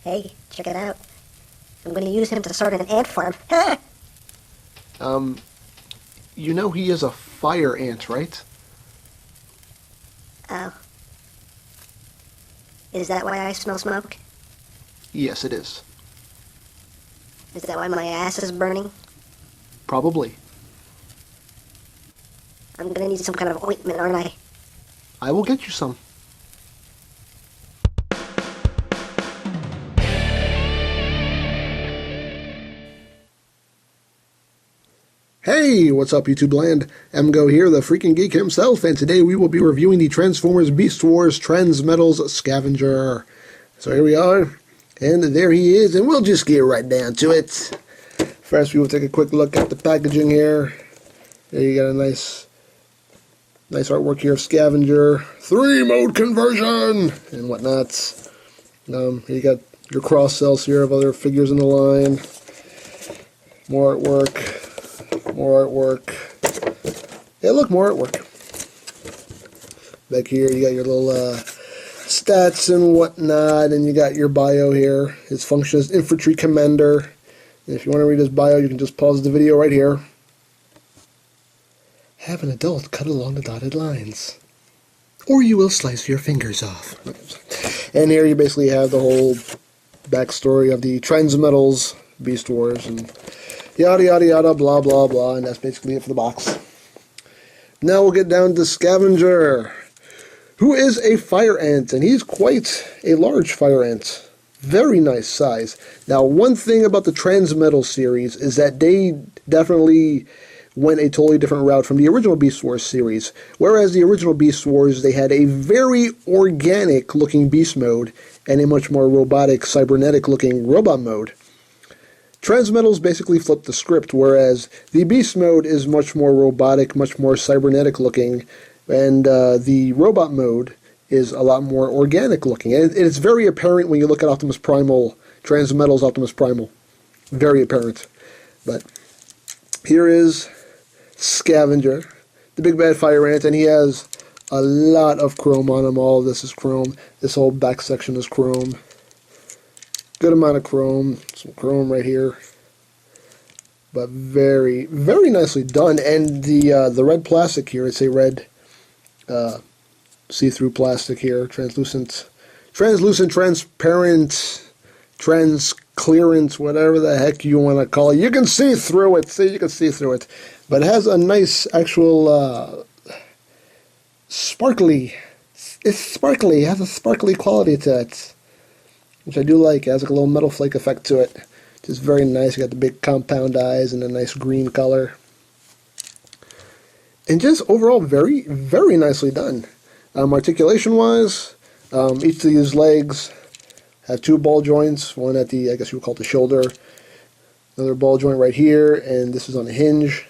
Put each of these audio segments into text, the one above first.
Hey, check it out. I'm going to use him to start an ant farm. You know he is a fire ant, right? Oh. Is that why I smell smoke? Yes, it is. Is that why my ass is burning? Probably. I'm going to need some kind of ointment, aren't I? I will get you some. Hey, what's up YouTube land? EmGo here, the freaking geek himself, and today we will be reviewing the Transformers Beast Wars Transmetals Scavenger. So here we are, and there he is, and we'll just get right down to it. First we will take a quick look at the packaging here. There you got a nice artwork here of Scavenger, 3-mode conversion, and whatnot. Here you got your cross cells here of other figures in the line. More artwork. More artwork. Yeah, look, more artwork. Back here, you got your little stats and whatnot, and you got your bio here. His function is Infantry Commander. And if you want to read his bio, you can just pause the video right here. Have an adult cut along the dotted lines, or you will slice your fingers off. And here you basically have the whole backstory of the Transmetals Beast Wars and yada yada yada, blah blah blah, and that's basically it for the box. Now we'll get down to Scavenger, who is a fire ant, and he's quite a large fire ant. Very nice size. Now, one thing about the Transmetal series is that they definitely went a totally different route from the original Beast Wars series. Whereas the original Beast Wars, they had a very organic looking beast mode and a much more robotic, cybernetic looking robot mode. Transmetals basically flipped the script, whereas the Beast mode is much more robotic, much more cybernetic looking, and the robot mode is a lot more organic looking. And it's very apparent when you look at Optimus Primal, Transmetals Optimus Primal. Very apparent. But here is Scavenger, the big bad fire ant, and he has a lot of chrome on him. All of this is chrome. This whole back section is chrome. Good amount of chrome, some chrome right here, but very, very nicely done. And the red plastic here, it's a red see-through plastic here, transparent, transclearance, whatever the heck you want to call it. You can see through it. See, you can see through it, but it has a nice actual sparkly. It's sparkly. It has a sparkly quality to it, which I do like. It has like a little metal flake effect to it. Just very nice. You got the big compound eyes and a nice green color. And just overall very, very nicely done. Articulation-wise, each of these legs have 2 ball joints. One at the, I guess you would call it the shoulder. Another ball joint right here, and this is on a hinge.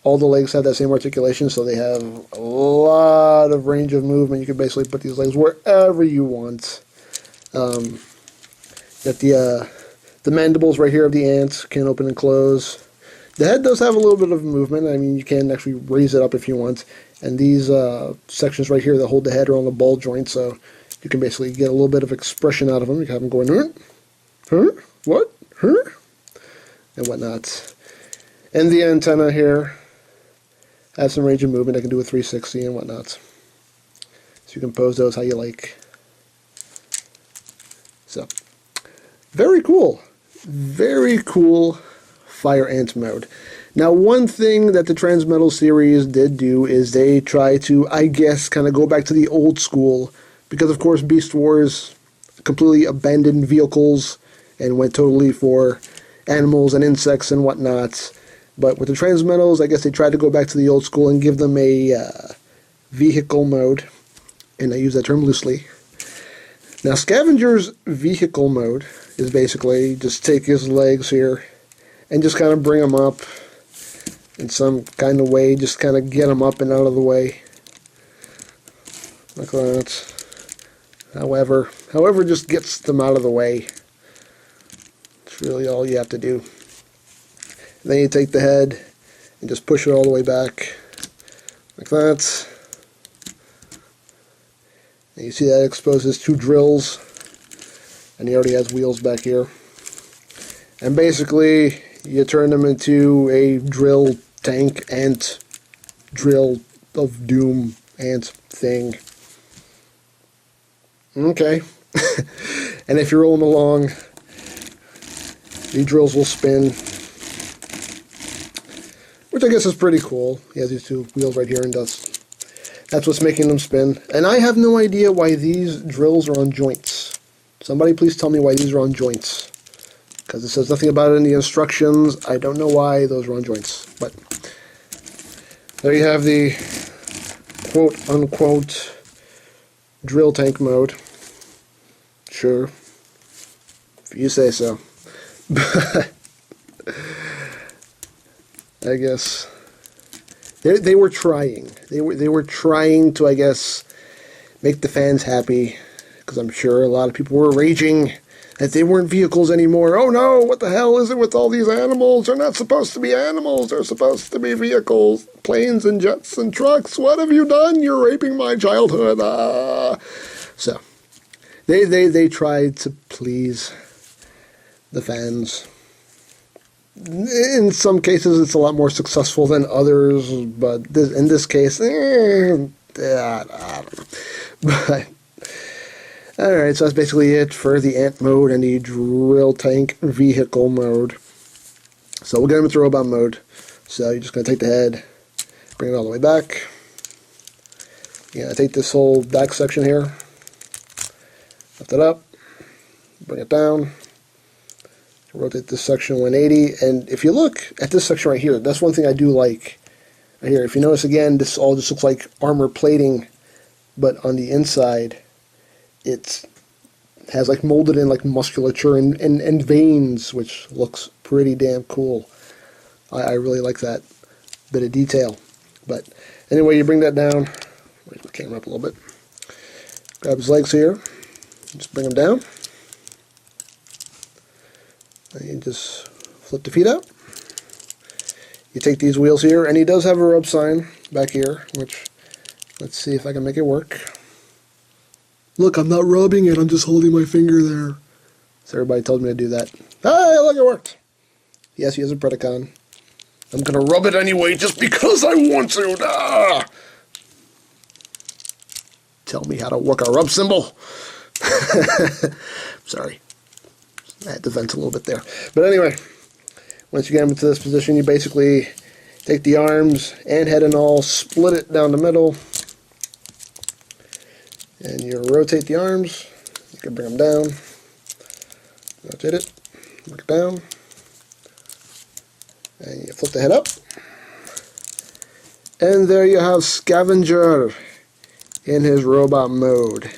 All the legs have that same articulation, so they have a lot of range of movement. You can basically put these legs wherever you want. Got the mandibles right here of the ants can open and close. The head does have a little bit of movement. I mean, you can actually raise it up if you want. And these sections right here that hold the head are on the ball joint, so you can basically get a little bit of expression out of them. You can have them going, what, and whatnot. And the antenna here has some range of movement. I can do a 360 and whatnot. So you can pose those how you like. So, very cool. Very cool fire ant mode. Now, one thing that the Transmetal series did do is they try to, I guess, kind of go back to the old school, because of course Beast Wars completely abandoned vehicles and went totally for animals and insects and whatnot. But with the Transmetals, I guess they tried to go back to the old school and give them a vehicle mode, and I use that term loosely. Now, Scavenger's vehicle mode is basically just take his legs here and just kind of bring them up in some kind of way, just kind of get them up and out of the way, like that. However just gets them out of the way. It's really all you have to do. And then you take the head and just push it all the way back, like that. And you see that exposes 2 drills. And he already has wheels back here. And basically, you turn them into a drill tank ant, drill of doom ant thing. Okay. And if you're rolling along, the drills will spin, which I guess is pretty cool. He has these two wheels right here, and that's what's making them spin. And I have no idea why these drills are on joints. Somebody please tell me why these are on joints, because it says nothing about it in the instructions. I don't know why those are on joints, but there you have the quote-unquote drill tank mode. Sure, if you say so. But I guess they were trying. They were trying to, I guess, make the fans happy, because I'm sure a lot of people were raging that they weren't vehicles anymore. Oh no, what the hell is it with all these animals? They're not supposed to be animals. They're supposed to be vehicles, planes and jets and trucks. What have you done? You're raping my childhood. So they tried to please the fans. In some cases, it's a lot more successful than others, but in this case, I don't know. But alright, so that's basically it for the ant mode and the drill tank vehicle mode. So we'll get them into robot mode. So you're just going to take the head, bring it all the way back. You're going to take this whole back section here, lift it up, bring it down, rotate this section 180, and if you look at this section right here, that's one thing I do like. Right here, if you notice again, this all just looks like armor plating, but on the inside, it has like molded in like musculature and veins, which looks pretty damn cool. I really like that bit of detail. But anyway, you bring that down, raise my camera up a little bit, grab his legs here, just bring them down. And you just flip the feet out. You take these wheels here, and he does have a rub sign back here, which, let's see if I can make it work. Look, I'm not rubbing it, I'm just holding my finger there. So everybody told me to do that. Hey, look, it worked. Yes, he has a Predacon. I'm going to rub it anyway, just because I want to. Tell me how to work a rub symbol. Sorry. I had to vent a little bit there. But anyway, once you get them into this position, you basically take the arms and head and all, split it down the middle, and you rotate the arms. You can bring them down, rotate it, bring it down, and you flip the head up. And there you have Scavenger in his robot mode.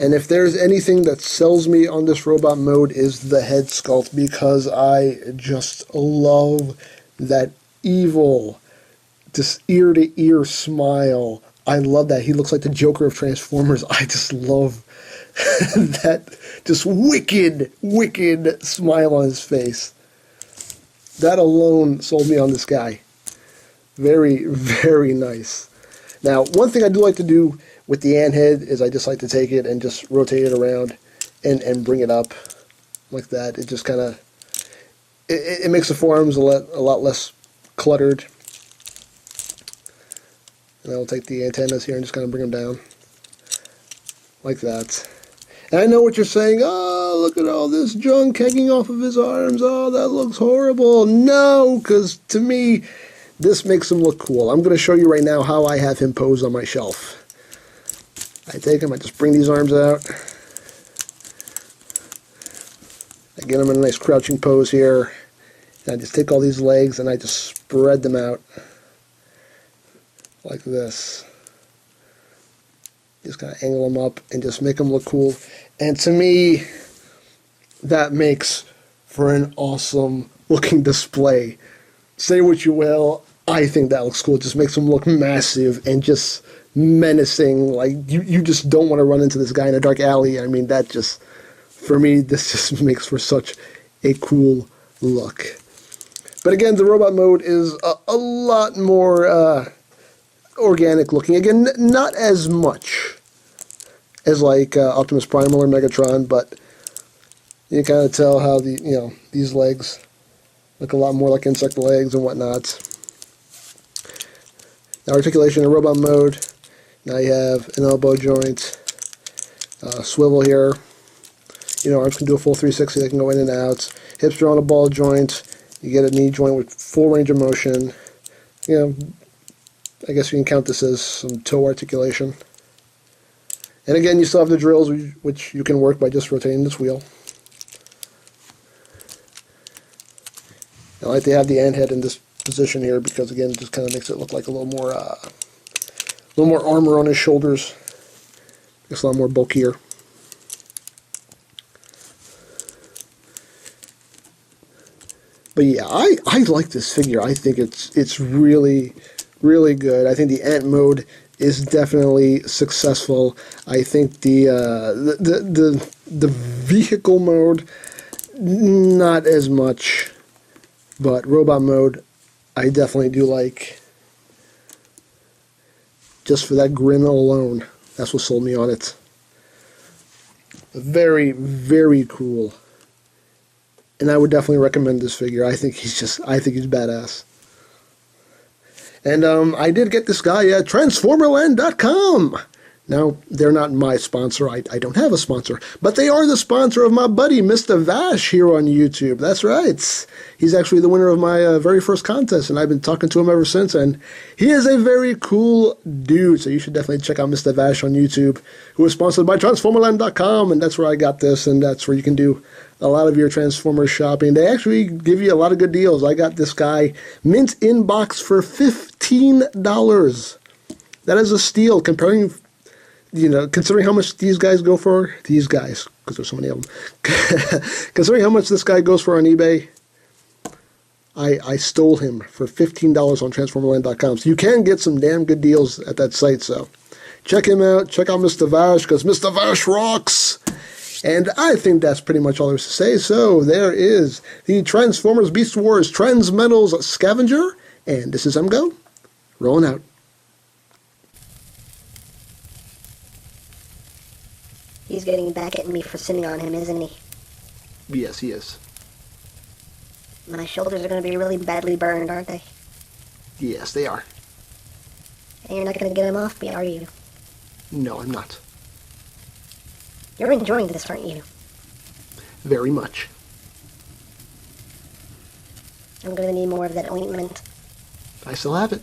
And if there's anything that sells me on this robot mode is the head sculpt, because I just love that evil, this ear-to-ear smile. I love that. He looks like the Joker of Transformers. I just love that just wicked, wicked smile on his face. That alone sold me on this guy. Very, very nice. Now, one thing I do like to do with the ant head is I just like to take it and just rotate it around and bring it up like that. It just kind of, it makes the forearms a lot less cluttered. And I'll take the antennas here and just kind of bring them down like that. And I know what you're saying. Oh, look at all this junk hanging off of his arms. Oh, that looks horrible. No, because to me, this makes him look cool. I'm going to show you right now how I have him pose on my shelf. I take him, I just bring these arms out. I get him in a nice crouching pose here. And I just take all these legs and I just spread them out like this. Just kind of angle them up and just make them look cool. And to me, that makes for an awesome looking display. Say what you will, I think that looks cool. It just makes them look massive and just menacing. Like, you just don't want to run into this guy in a dark alley. I mean, that just, for me, this just makes for such a cool look. But again, the robot mode is a lot more organic looking. Again, not as much as like Optimus Primal or Megatron, but you can kind of tell how these legs look a lot more like insect legs and whatnot. Now, articulation in robot mode. Now you have an elbow joint, swivel here. Arms can do a full 360. They can go in and out. Hips are on a ball joint. You get a knee joint with full range of motion. I guess you can count this as some toe articulation. And again, you still have the drills, which you can work by just rotating this wheel. I like to have the ant head in this position here because, again, it just kind of makes it look like a little more armor on his shoulders. It's a lot more bulkier. But yeah, I like this figure. I think it's really, really good. I think the ant mode is definitely successful. I think the vehicle mode, not as much, but robot mode, I definitely do like. Just for that grin alone, that's what sold me on it. Very, very cool. And I would definitely recommend this figure. I think he's badass. And I did get this guy at Transformerland.com. Now, they're not my sponsor. I don't have a sponsor. But they are the sponsor of my buddy, Mr. Vash, here on YouTube. That's right. He's actually the winner of my very first contest, and I've been talking to him ever since. And he is a very cool dude, so you should definitely check out Mr. Vash on YouTube, who is sponsored by Transformerland.com, and that's where I got this, and that's where you can do a lot of your Transformers shopping. They actually give you a lot of good deals. I got this guy mint in box for $15. That is a steal, considering how much these guys go for. These guys, because there's so many of them. Considering how much this guy goes for on eBay, I stole him for $15 on Transformerland.com. So you can get some damn good deals at that site. So check him out. Check out Mr. Vash, because Mr. Vash rocks. And I think that's pretty much all there is to say. So there is the Transformers Beast Wars Transmetals Scavenger. And this is EmGo, rolling out. He's getting back at me for sitting on him, isn't he? Yes, he is. My shoulders are going to be really badly burned, aren't they? Yes, they are. And you're not going to get him off me, are you? No, I'm not. You're enjoying this, aren't you? Very much. I'm going to need more of that ointment. I still have it.